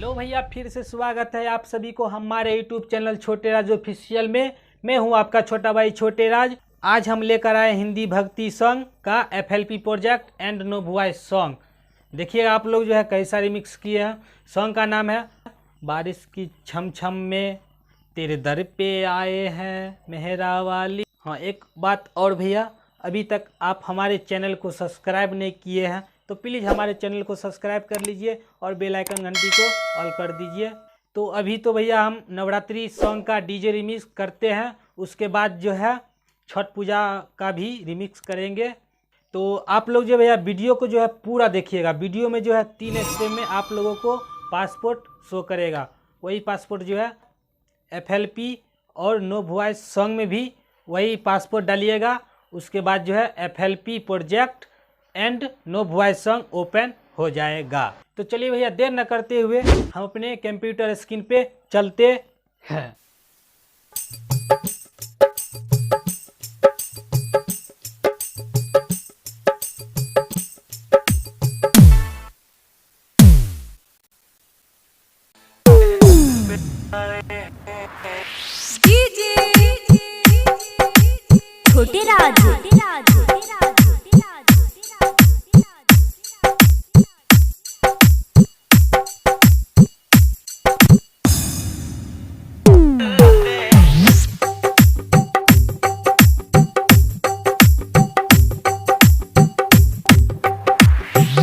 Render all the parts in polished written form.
Hello भैया, फिर से स्वागत है आप सभी को हमारे यूट्यूब चैनल छोटे राज ऑफिशियल में। मैं हूं आपका छोटा भाई छोटे राज। आज हम लेकर आए हिंदी भक्ति सॉन्ग का FLP project and no voice song. देखिए आप लोग जो है कैसा रिमिक्स किए हैं। सॉन्ग का नाम है बारिश की छम छम में तेरे दर पे आए हैं मेहरा वाली। हाँ, एक बात और भैया, अभी तक आप हमारे चैनल को सब्सक्राइब नहीं किए हैं तो प्लीज़ हमारे चैनल को सब्सक्राइब कर लीजिए और बेल आइकन घंटी को ऑल कर दीजिए। तो अभी तो भैया हम नवरात्रि सॉन्ग का डीजे रिमिक्स करते हैं, उसके बाद जो है छठ पूजा का भी रिमिक्स करेंगे। तो आप लोग जो भैया वीडियो को जो है पूरा देखिएगा। वीडियो में जो है 3 स्टेप में आप लोगों को पासपोर्ट शो करेगा। वही पासपोर्ट जो है FLP और नो वॉइस सॉन्ग में भी वही पासपोर्ट डालिएगा। उसके बाद जो है FLP project and no voice song open हो जाएगा। तो चलिए भैया देर न करते हुए हम अपने कंप्यूटर स्क्रीन पे चलते हैं। छोटे राज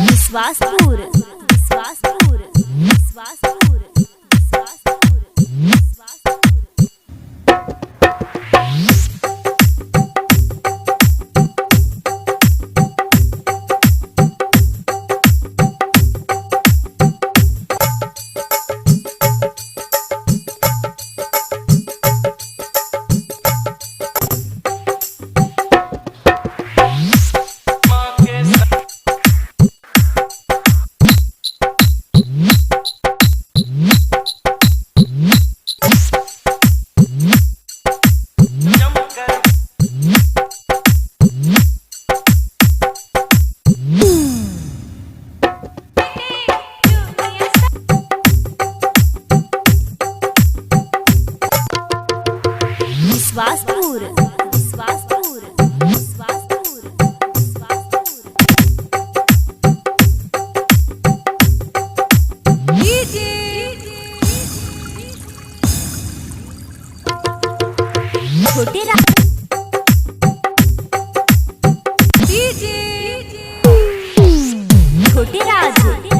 विश्वासपुर विश्वासपुर विश्वासपुर विश्वासपुर विश्वासपुर विश्वासपुर छोटे राज छोटे राज